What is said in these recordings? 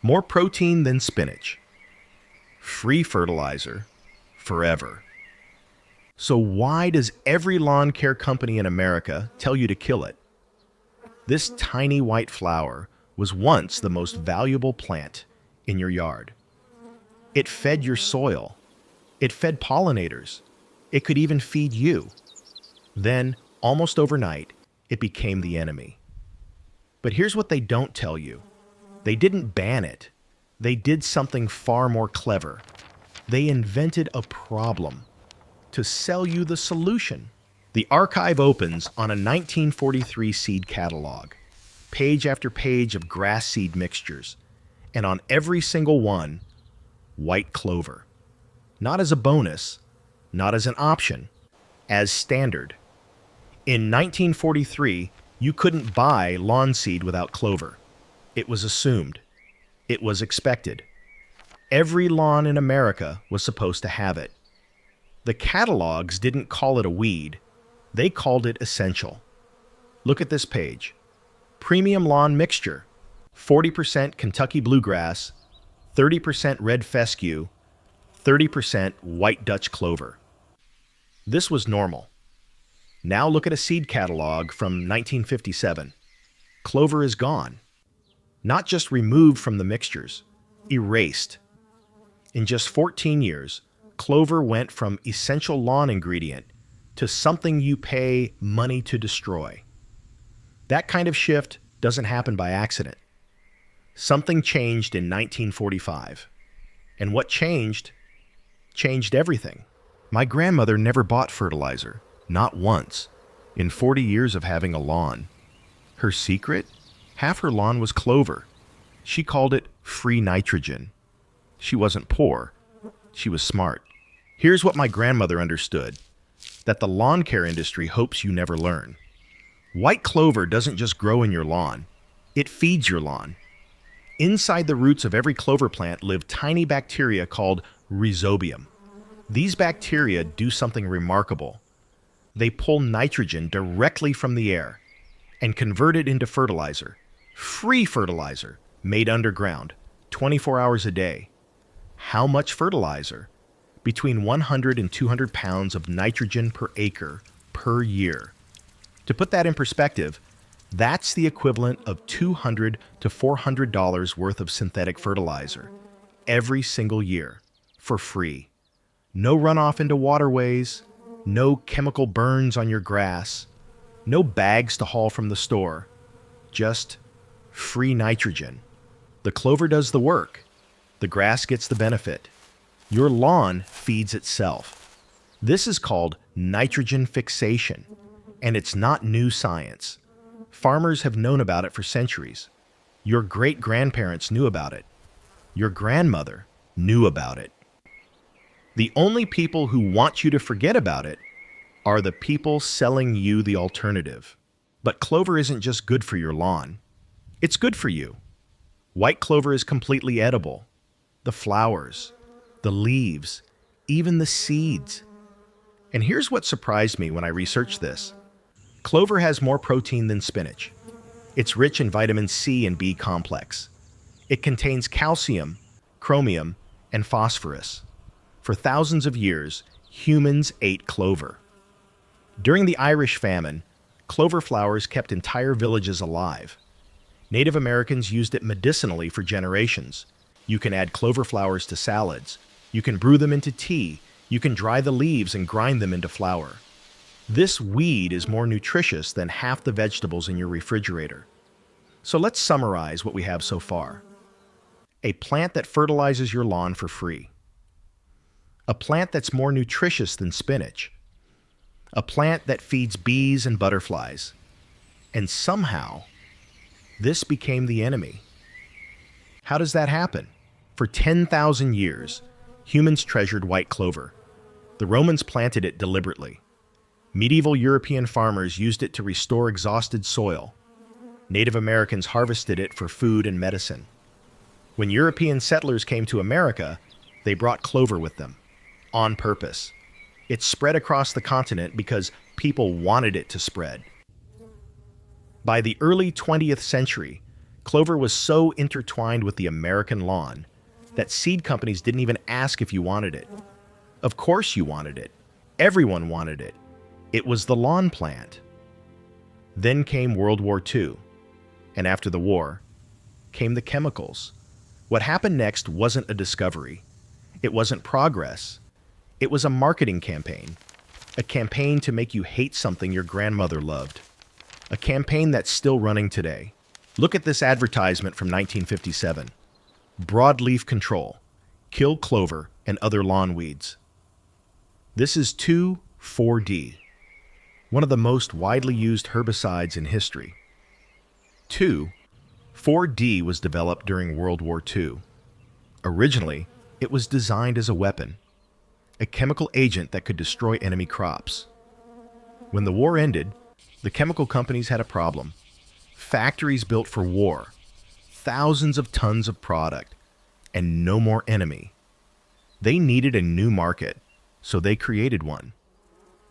More protein than spinach. Free fertilizer. Forever. So why does every lawn care company in America tell you to kill it? This tiny white flower was once the most valuable plant in your yard. It fed your soil. It fed pollinators. It could even feed you. Then, almost overnight, it became the enemy. But here's what they don't tell you. They didn't ban it. They did something far more clever. They invented a problem to sell you the solution. The archive opens on a 1943 seed catalog, page after page of grass seed mixtures, and on every single one, white clover. Not as a bonus, not as an option, as standard. In 1943, you couldn't buy lawn seed without clover. It was assumed. It was expected. Every lawn in America was supposed to have it. The catalogs didn't call it a weed. They called it essential. Look at this page. Premium lawn mixture. 40% Kentucky bluegrass, 30% red fescue, 30% white Dutch clover. This was normal. Now look at a seed catalog from 1957. Clover is gone. Not just removed from the mixtures, erased. In just 14 years, clover went from essential lawn ingredient to something you pay money to destroy. That kind of shift doesn't happen by accident. Something changed in 1945. And what changed everything. My grandmother never bought fertilizer, not once, in 40 years of having a lawn. Her secret? Half her lawn was clover. She called it free nitrogen. She wasn't poor. She was smart. Here's what my grandmother understood, that the lawn care industry hopes you never learn. White clover doesn't just grow in your lawn. It feeds your lawn. Inside the roots of every clover plant live tiny bacteria called rhizobium. These bacteria do something remarkable. They pull nitrogen directly from the air and convert it into fertilizer. Free fertilizer, made underground, 24 hours a day. How much fertilizer? Between 100 and 200 pounds of nitrogen per acre per year. To put that in perspective, that's the equivalent of $200 to $400 worth of synthetic fertilizer every single year for free. No runoff into waterways, no chemical burns on your grass, no bags to haul from the store, just free nitrogen. The clover does the work. The grass gets the benefit. Your lawn feeds itself. This is called nitrogen fixation, and it's not new science. Farmers have known about it for centuries. Your great-grandparents knew about it. Your grandmother knew about it. The only people who want you to forget about it are the people selling you the alternative. But clover isn't just good for your lawn. It's good for you. White clover is completely edible. The flowers, the leaves, even the seeds. And here's what surprised me when I researched this. Clover has more protein than spinach. It's rich in vitamin C and B complex. It contains calcium, chromium, and phosphorus. For thousands of years, humans ate clover. During the Irish famine, clover flowers kept entire villages alive. Native Americans used it medicinally for generations. You can add clover flowers to salads. You can brew them into tea. You can dry the leaves and grind them into flour. This weed is more nutritious than half the vegetables in your refrigerator. So let's summarize what we have so far. A plant that fertilizes your lawn for free. A plant that's more nutritious than spinach. A plant that feeds bees and butterflies. And somehow, this became the enemy. How does that happen? For 10,000 years, humans treasured white clover. The Romans planted it deliberately. Medieval European farmers used it to restore exhausted soil. Native Americans harvested it for food and medicine. When European settlers came to America, they brought clover with them, on purpose. It spread across the continent because people wanted it to spread. By the early 20th century, Clover was so intertwined with the American lawn that seed companies didn't even ask if you wanted it. Of course you wanted it. Everyone wanted it. It was the lawn plant. Then came World War II, and after the war came the chemicals. What happened next wasn't a discovery. It wasn't progress. It was a marketing campaign. A campaign to make you hate something your grandmother loved. A campaign that's still running today. Look at this advertisement from 1957. Broadleaf control. Kill clover and other lawn weeds. This is 2,4-D, one of the most widely used herbicides in history. 2,4-D was developed during World War II. Originally, it was designed as a weapon, a chemical agent that could destroy enemy crops. When the war ended, the chemical companies had a problem. Factories built for war, thousands of tons of product, and no more enemy. They needed a new market, so they created one.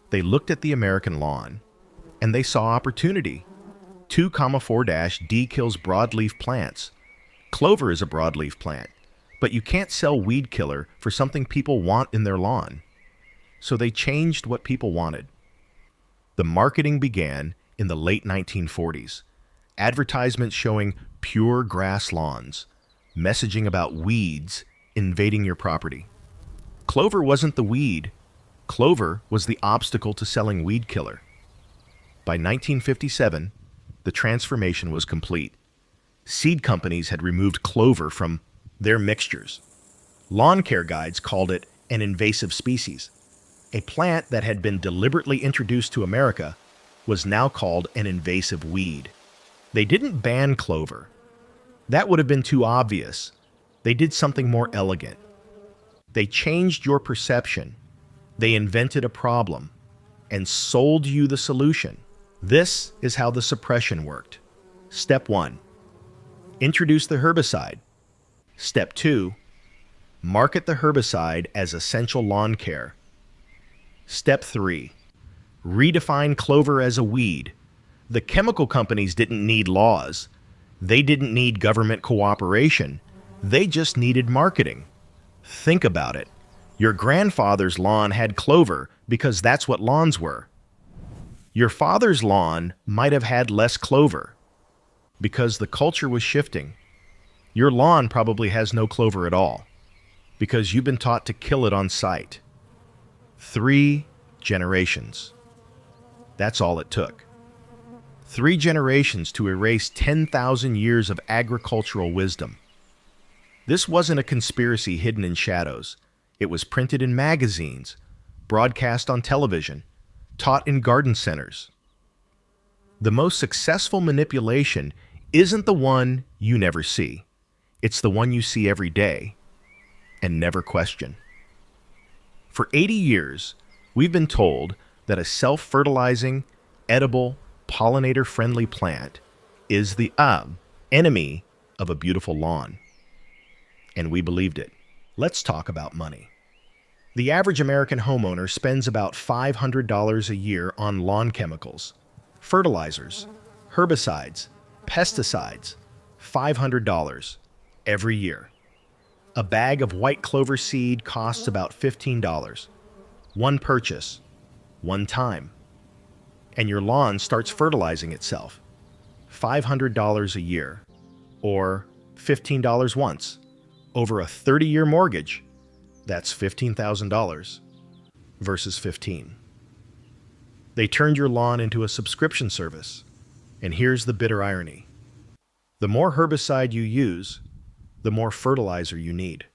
They looked at the American lawn, and they saw opportunity. 2,4-D kills broadleaf plants. Clover is a broadleaf plant, but you can't sell weed killer for something people want in their lawn. So they changed what people wanted. The marketing began in the late 1940s. Advertisements showing pure grass lawns, messaging about weeds invading your property. Clover wasn't the weed. Clover was the obstacle to selling weed killer. By 1957, the transformation was complete. Seed companies had removed clover from their mixtures. Lawn care guides called it an invasive species. A plant that had been deliberately introduced to America was now called an invasive weed. They didn't ban clover. That would have been too obvious. They did something more elegant. They changed your perception. They invented a problem and sold you the solution. This is how the suppression worked. Step 1. Introduce the herbicide. Step 2. Market the herbicide as essential lawn care. Step 3. Redefine clover as a weed. The chemical companies didn't need laws. They didn't need government cooperation. They just needed marketing. Think about it. Your grandfather's lawn had clover because that's what lawns were. Your father's lawn might have had less clover because the culture was shifting. Your lawn probably has no clover at all because you've been taught to kill it on sight. 3 generations. That's all it took. 3 generations to erase 10,000 years of agricultural wisdom. This wasn't a conspiracy hidden in shadows. It was printed in magazines, broadcast on television, taught in garden centers. The most successful manipulation isn't the one you never see. It's the one you see every day and never question. For 80 years, we've been told that a self-fertilizing, edible, pollinator-friendly plant is the enemy of a beautiful lawn. And we believed it. Let's talk about money. The average American homeowner spends about $500 a year on lawn chemicals, fertilizers, herbicides, pesticides. $500 every year. A bag of white clover seed costs about $15. One purchase, one time. And your lawn starts fertilizing itself. $500 a year, or $15 once. Over a 30-year mortgage, that's $15,000 versus 15. They turned your lawn into a subscription service. And here's the bitter irony. The more herbicide you use, the more fertilizer you need.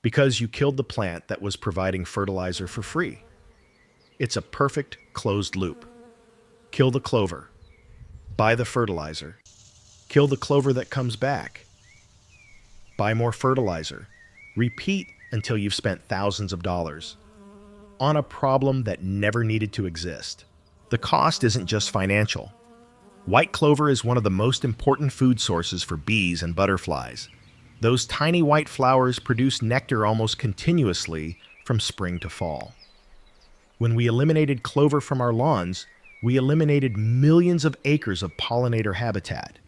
Because you killed the plant that was providing fertilizer for free. It's a perfect closed loop. Kill the clover. Buy the fertilizer. Kill the clover that comes back. Buy more fertilizer. Repeat until you've spent thousands of dollars on a problem that never needed to exist. The cost isn't just financial. White clover is one of the most important food sources for bees and butterflies. Those tiny white flowers produce nectar almost continuously from spring to fall. When we eliminated clover from our lawns, we eliminated millions of acres of pollinator habitat.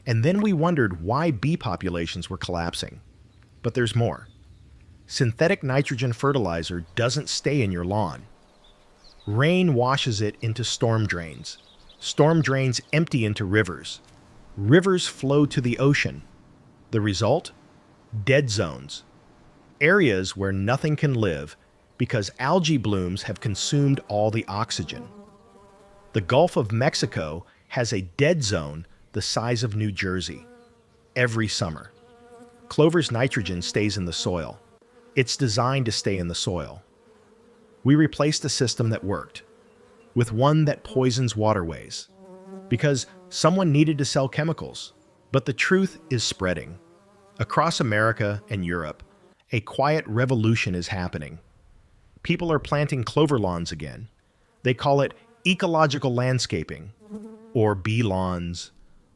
And then we wondered why bee populations were collapsing. But there's more. Synthetic nitrogen fertilizer doesn't stay in your lawn. Rain washes it into storm drains. Storm drains empty into rivers. Rivers flow to the ocean. The result? Dead zones. Areas where nothing can live because algae blooms have consumed all the oxygen. The Gulf of Mexico has a dead zone the size of New Jersey. Every summer. Clover's nitrogen stays in the soil. It's designed to stay in the soil. We replaced a system that worked with one that poisons waterways because someone needed to sell chemicals. But the truth is spreading. Across America and Europe, a quiet revolution is happening. People are planting clover lawns again. They call it ecological landscaping, or bee lawns,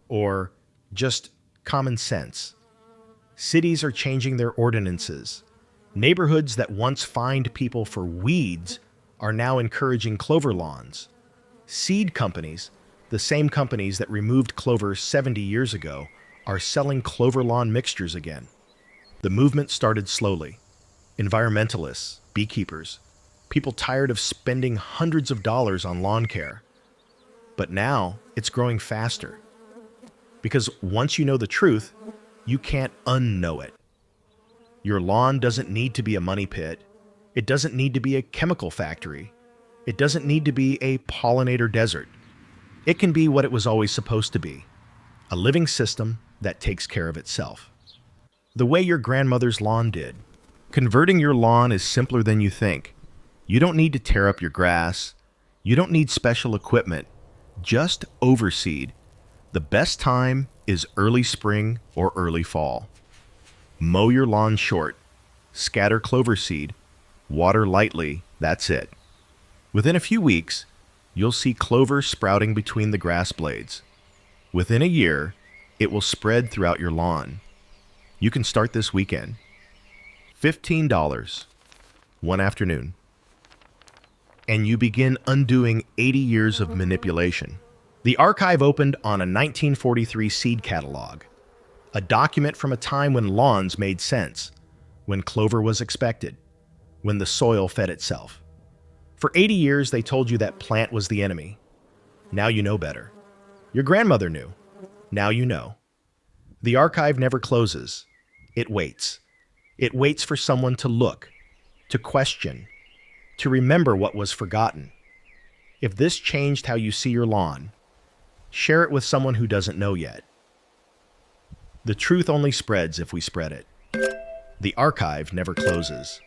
or just common sense. Cities are changing their ordinances. Neighborhoods that once fined people for weeds are now encouraging clover lawns. Seed companies, the same companies that removed clover 70 years ago, are selling clover lawn mixtures again. The movement started slowly. Environmentalists, beekeepers, people tired of spending hundreds of dollars on lawn care. But now it's growing faster. Because once you know the truth, you can't unknow it. Your lawn doesn't need to be a money pit. It doesn't need to be a chemical factory. It doesn't need to be a pollinator desert. It can be what it was always supposed to be, a living system that takes care of itself. The way your grandmother's lawn did. Converting your lawn is simpler than you think. You don't need to tear up your grass. You don't need special equipment. Just overseed. The best time is early spring or early fall. Mow your lawn short. Scatter clover seed. Water lightly. That's it. Within a few weeks, you'll see clover sprouting between the grass blades. Within a year, it will spread throughout your lawn. You can start this weekend. $15, one afternoon. And you begin undoing 80 years of manipulation. The archive opened on a 1943 seed catalog, a document from a time when lawns made sense, when clover was expected, when the soil fed itself. For 80 years, they told you that plant was the enemy. Now you know better. Your grandmother knew. Now you know. The archive never closes. It waits. It waits for someone to look, to question, to remember what was forgotten. If this changed how you see your lawn, share it with someone who doesn't know yet. The truth only spreads if we spread it. The archive never closes.